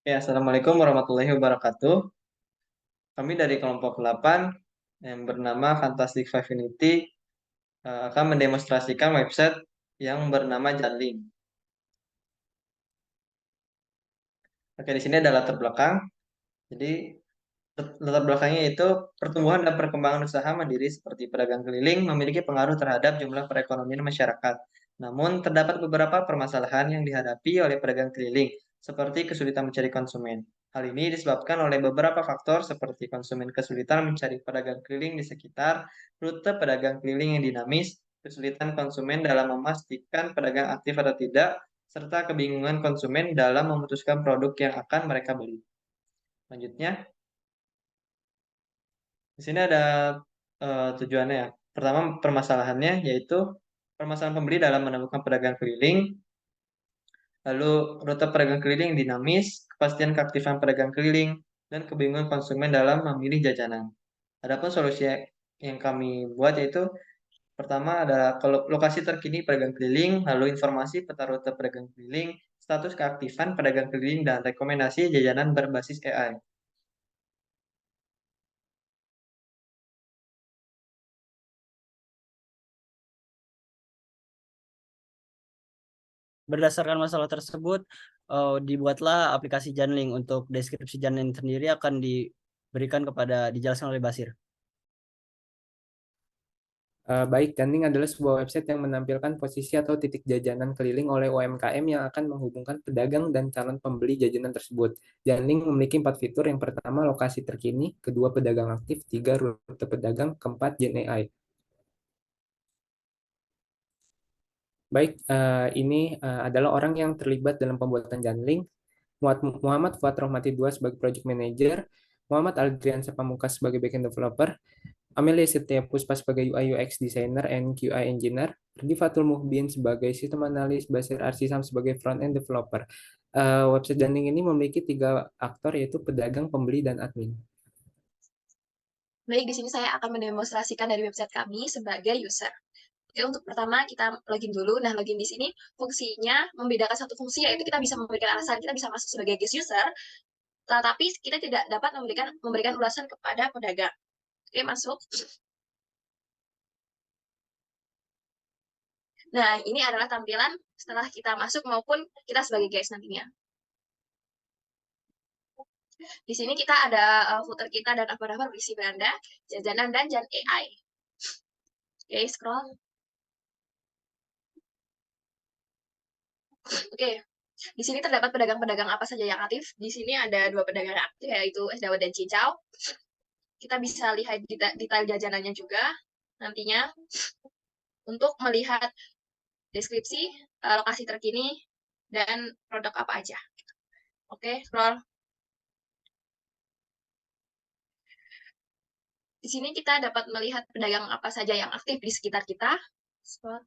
Ya, Assalamualaikum warahmatullahi wabarakatuh. Kami dari kelompok 8 yang bernama Fantastic Fivefinity akan mendemonstrasikan website yang bernama Janling. Oke, di sini ada latar belakang. Jadi, latar belakangnya itu pertumbuhan dan perkembangan usaha mandiri seperti pedagang keliling memiliki pengaruh terhadap jumlah perekonomian masyarakat. Namun, terdapat beberapa permasalahan yang dihadapi oleh pedagang keliling, seperti kesulitan mencari konsumen. Hal ini disebabkan oleh beberapa faktor seperti konsumen kesulitan mencari pedagang keliling di sekitar, rute pedagang keliling yang dinamis, kesulitan konsumen dalam memastikan pedagang aktif atau tidak, serta kebingungan konsumen dalam memutuskan produk yang akan mereka beli. Selanjutnya, di sini ada tujuannya ya. Pertama, permasalahannya yaitu permasalahan pembeli dalam menemukan pedagang keliling, lalu rute pedagang keliling dinamis, kepastian keaktifan pedagang keliling, dan kebingungan konsumen dalam memilih jajanan. Adapun solusi yang kami buat yaitu pertama adalah lokasi terkini pedagang keliling, lalu informasi peta rute pedagang keliling, status keaktifan pedagang keliling, dan rekomendasi jajanan berbasis AI. Berdasarkan masalah tersebut, dibuatlah aplikasi Janling. Untuk deskripsi Janling sendiri akan diberikan dijelaskan oleh Basir. Baik, Janling adalah sebuah website yang menampilkan posisi atau titik jajanan keliling oleh UMKM yang akan menghubungkan pedagang dan calon pembeli jajanan tersebut. Janling memiliki 4 fitur. Yang pertama, lokasi terkini; kedua, pedagang aktif; tiga, rute pedagang; keempat, Gen AI. Baik, ini adalah orang yang terlibat dalam pembuatan Janling. Muhammad Fuad Rohmati II sebagai Project Manager, Muhammad Aldrian Pamungkas sebagai Backend Developer, Amelia Setia Puspa sebagai UI UX Designer and QA Engineer, Fatul Muhbin sebagai Sistem Analis, Basir Arsisam sebagai Front-End Developer. Website Janling ini memiliki 3 aktor, yaitu pedagang, pembeli, dan admin. Baik, di sini saya akan mendemonstrasikan dari website kami sebagai user. Oke, untuk pertama kita login dulu. Nah, login di sini fungsinya membedakan satu fungsi, yaitu kita bisa memberikan alasan, kita bisa masuk sebagai guest user, tetapi kita tidak dapat memberikan ulasan kepada pedagang. Oke, masuk. Nah, ini adalah tampilan setelah kita masuk maupun kita sebagai guest nantinya. Di sini kita ada footer kita dan apa-apa berisi beranda, jajanan, dan Jan AI. Oke, scroll. Oke, di sini terdapat pedagang-pedagang apa saja yang aktif. Di sini ada 2 pedagang aktif, yaitu es dawet dan cincau. Kita bisa lihat detail jajanannya juga nantinya. Untuk melihat deskripsi, lokasi terkini, dan produk apa aja. Oke, scroll. Di sini kita dapat melihat pedagang apa saja yang aktif di sekitar kita. Scroll.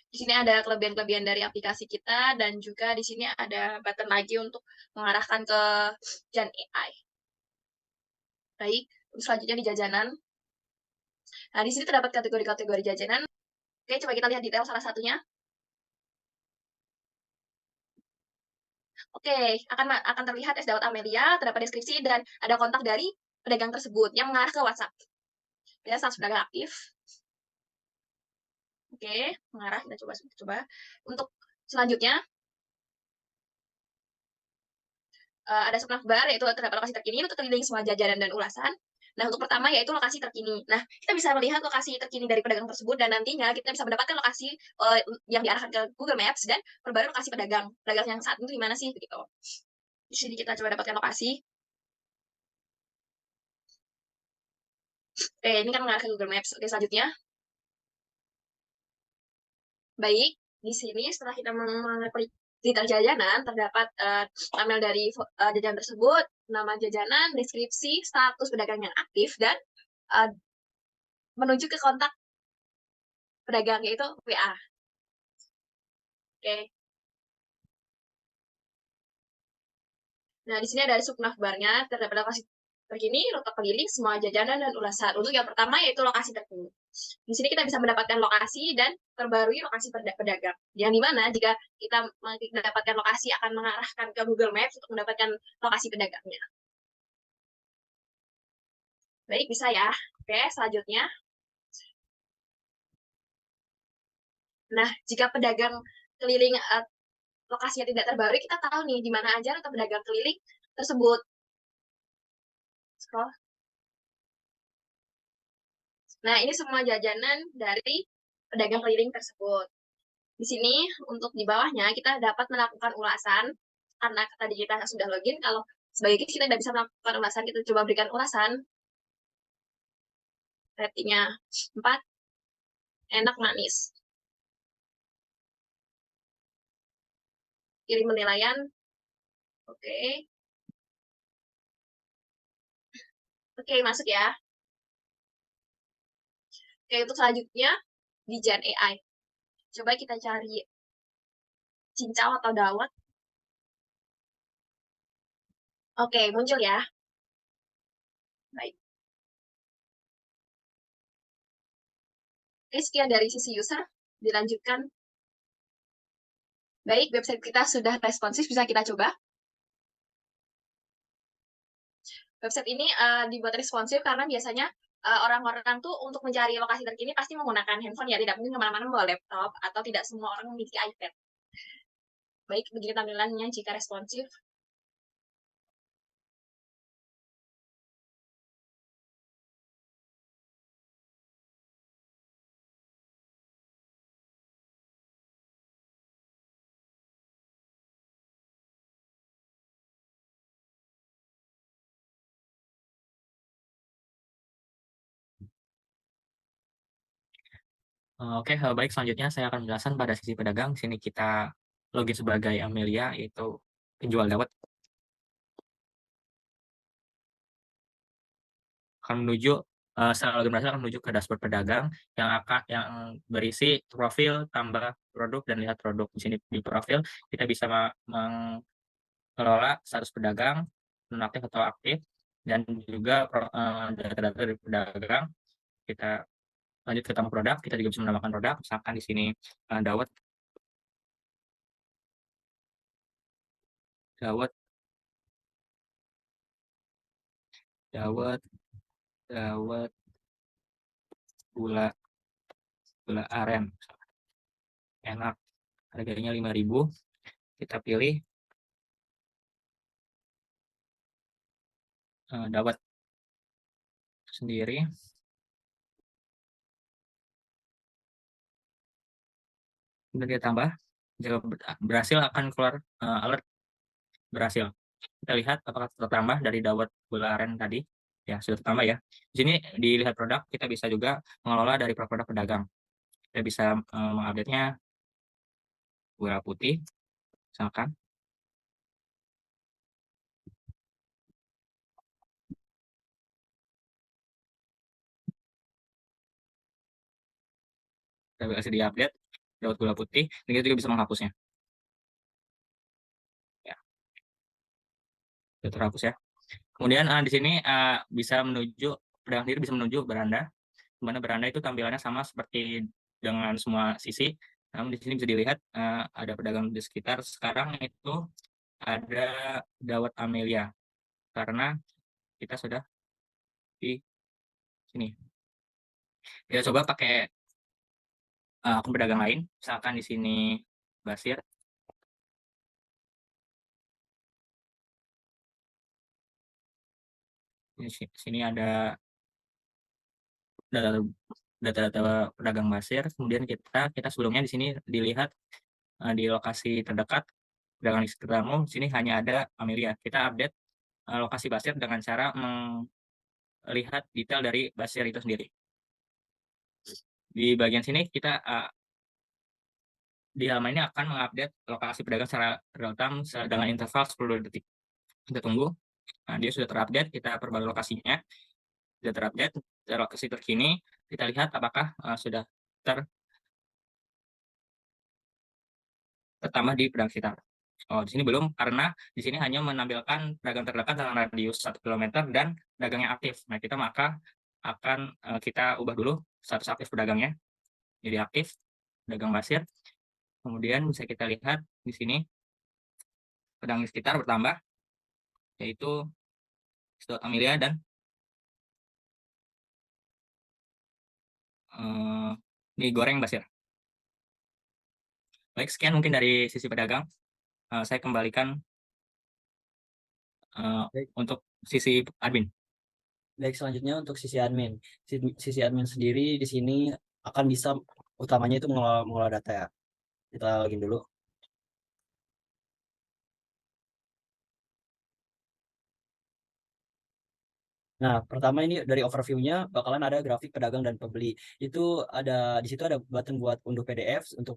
Di sini ada kelebihan-kelebihan dari aplikasi kita, dan juga di sini ada button lagi untuk mengarahkan ke Jan AI. Baik, selanjutnya di jajanan. Nah, di sini terdapat kategori-kategori jajanan. Oke, coba kita lihat detail salah satunya. Oke, akan terlihat es dawet Amelia, terdapat deskripsi, dan ada kontak dari pedagang tersebut yang mengarah ke WhatsApp. Ya, status pedagang aktif. Oke, mengarah, kita coba. Untuk selanjutnya, ada bar, yaitu terdapat lokasi terkini untuk keliling semua jajanan dan ulasan. Nah, untuk pertama yaitu lokasi terkini. Nah, kita bisa melihat lokasi terkini dari pedagang tersebut, dan nantinya kita bisa mendapatkan lokasi yang diarahkan ke Google Maps dan perbarui lokasi pedagang. Pedagang yang saat itu di mana sih? Begitu. Di sini kita coba dapatkan lokasi. Oke, ini kan mengarah ke Google Maps. Oke, selanjutnya. Baik, di sini setelah kita mengklik detail jajanan, terdapat thumbnail dari jajanan tersebut, nama jajanan, deskripsi, status pedagang yang aktif, dan menuju ke kontak pedagang, yaitu WA. Oke. Nah, di sini ada barnya, terdapat lokasi terkini, rute keliling, semua jajanan dan ulasan. Untuk yang pertama yaitu lokasi terkini. Di sini kita bisa mendapatkan lokasi dan terbarui lokasi pedagang. Yang dimana jika kita mendapatkan lokasi akan mengarahkan ke Google Maps untuk mendapatkan lokasi pedagangnya. Baik, bisa ya. Oke, selanjutnya. Nah, jika pedagang keliling lokasinya tidak terbarui, kita tahu nih di mana aja rute pedagang keliling tersebut. Scroll. Nah, ini semua jajanan dari pedagang keliling tersebut. Di sini, untuk di bawahnya, kita dapat melakukan ulasan. Karena tadi kita sudah login, kalau sebagai kita tidak bisa melakukan ulasan, kita coba berikan ulasan. Ratingnya 4, enak manis. Kirim penilaian. Oke. Oke, masuk ya. Oke, untuk selanjutnya, di Gen AI. Coba kita cari cincau atau dawet. Oke, muncul ya. Baik. Oke, sekian dari sisi user. Dilanjutkan. Baik, website kita sudah responsif, bisa kita coba. Website ini dibuat responsif karena biasanya orang-orang tuh untuk mencari lokasi terkini pasti menggunakan handphone ya, tidak mungkin kemana-mana membawa laptop, atau tidak semua orang memiliki iPad. Baik, begini tampilannya jika responsif. Oke, baik. Selanjutnya saya akan menjelaskan pada sisi pedagang. Sini kita login sebagai Amelia, yaitu penjual dawet. Akan menuju setelah login berhasil akan menuju ke dashboard pedagang yang berisi profil, tambah produk, dan lihat produk. Di sini di profil kita bisa mengelola status pedagang, nonaktif atau aktif, dan juga data-data dari pedagang. Kita lanjut ke tamu produk, kita juga bisa menambahkan produk. Misalkan di sini dawet dawet dawet dawet gula aren enak, harganya 5.000. Kita pilih dawet sendiri. Kemudian kita tambah, jika berhasil akan keluar alert berhasil. Kita lihat apakah tertambah dari dawet gula aren tadi. Ya, sudah tertambah ya. Di sini dilihat produk, kita bisa juga mengelola dari produk pedagang. Kita bisa mengupdate-nya gula putih, misalkan. Kita bisa diupdate dawet gula putih, dan kita juga bisa menghapusnya. Ya, sudah terhapus ya. Kemudian di sini bisa menuju pedagang sendiri bisa menuju beranda, di mana beranda itu tampilannya sama seperti dengan semua sisi. Namun di sini bisa dilihat ada pedagang di sekitar. Sekarang itu ada dawet Amelia karena kita sudah di sini. Kita coba pakai akun pedagang lain, misalkan di sini Basir. Di sini ada data-data pedagang Basir. Kemudian kita sebelumnya di sini dilihat di lokasi terdekat pedagang di sekitarmu. Di sini hanya ada Amelia. Kita update lokasi Basir dengan cara melihat detail dari Basir itu sendiri. Di bagian sini kita di halaman ini akan mengupdate lokasi pedagang secara real time dengan interval 10 detik. Kita tunggu. Nah, dia sudah terupdate, kita perbarui lokasinya. Sudah terupdate, lokasi terkini. Kita lihat apakah sudah tertambah di pedagang sekitar. Oh, di sini belum karena di sini hanya menampilkan pedagang terdekat dalam radius 1 kilometer dan pedagang yang aktif. Nah, maka akan kita ubah dulu status aktif pedagangnya jadi aktif, pedagang pasir. Kemudian bisa kita lihat di sini pedagang di sekitar bertambah, yaitu Sedot Amelia dan mie goreng Basir. Baik, sekian mungkin dari sisi pedagang. Saya kembalikan Baik. untuk sisi admin. Baik, selanjutnya untuk sisi admin. Sisi admin sendiri di sini akan bisa utamanya itu mengelola data ya. Kita login dulu. Nah, pertama ini dari overview-nya bakalan ada grafik pedagang dan pembeli. Itu ada di situ ada button buat unduh PDF untuk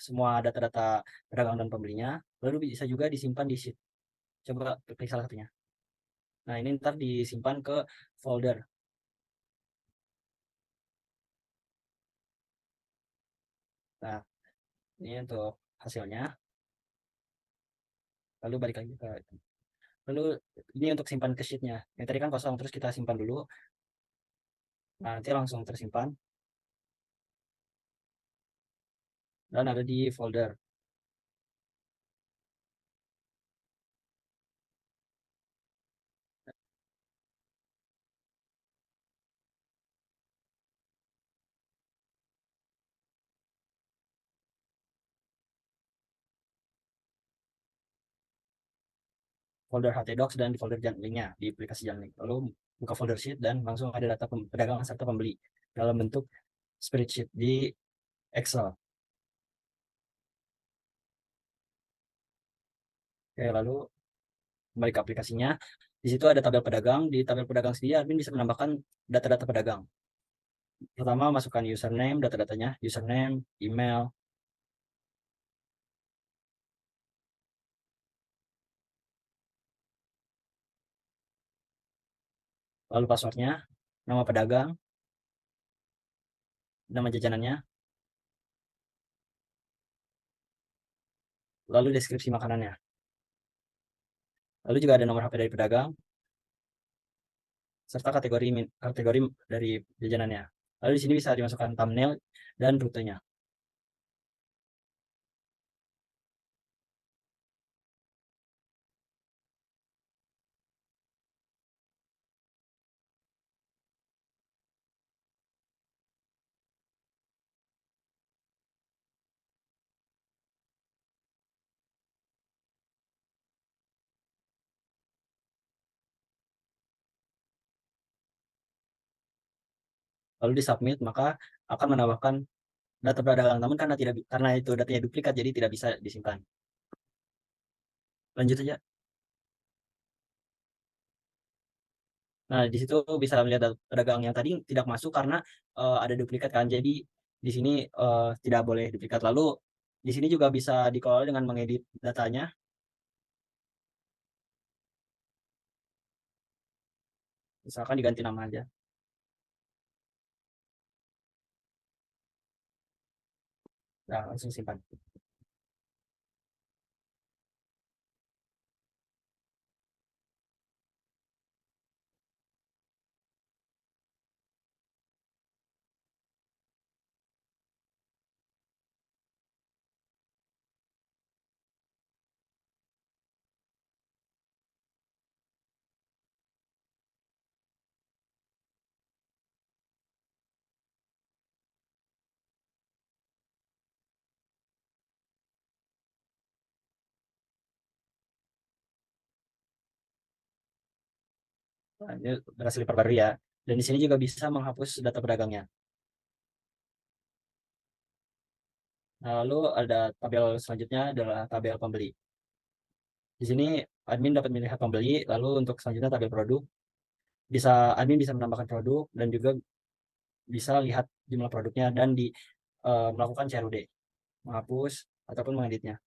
semua data-data pedagang dan pembelinya. Lalu bisa juga disimpan di sheet. Coba klik salah satunya. Nah, ini ntar disimpan ke folder. Nah, ini untuk hasilnya. Lalu balik lagi ke lalu ini untuk simpan ke sheet-nya. Yang tadi kan kosong, terus kita simpan dulu. Nah, nanti langsung tersimpan dan ada di folder. Folder htdocs dan di folder Janlink-nya di aplikasi Janlink. Lalu buka folder sheet dan langsung ada data pedagang serta pembeli dalam bentuk spreadsheet di Excel. Oke, lalu kembali ke aplikasinya. Di situ ada tabel pedagang. Di tabel pedagang sendiri admin bisa menambahkan data-data pedagang. Pertama, masukkan username, data-datanya, username, email, lalu passwordnya, nama pedagang, nama jajanannya, lalu deskripsi makanannya. Lalu juga ada nomor HP dari pedagang, serta kategori dari jajanannya. Lalu di sini bisa dimasukkan thumbnail dan rutenya. Lalu di submit, maka akan menambahkan data pedagang, namun karena itu datanya duplikat jadi tidak bisa disimpan. Lanjut saja. Nah, di situ bisa melihat pedagang yang tadi tidak masuk karena ada duplikat kan. Jadi di sini tidak boleh duplikat. Lalu di sini juga bisa dikelola dengan mengedit datanya. Misalkan diganti nama aja. Nah, langsung simpan. Nah, ini berhasil diperbarui ya. Dan di sini juga bisa menghapus data pedagangnya. Nah, lalu ada tabel selanjutnya adalah tabel pembeli. Di sini admin dapat melihat pembeli, lalu untuk selanjutnya tabel produk. Admin bisa menambahkan produk dan juga bisa lihat jumlah produknya dan melakukan CRUD, menghapus ataupun mengeditnya.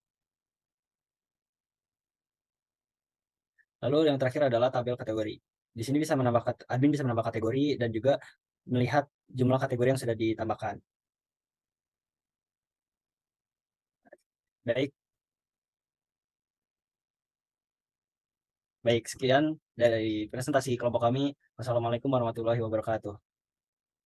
Lalu yang terakhir adalah tabel kategori. Di sini admin bisa menambah kategori dan juga melihat jumlah kategori yang sudah ditambahkan. Baik, Baik, sekian dari presentasi kelompok kami. Wassalamualaikum warahmatullahi wabarakatuh.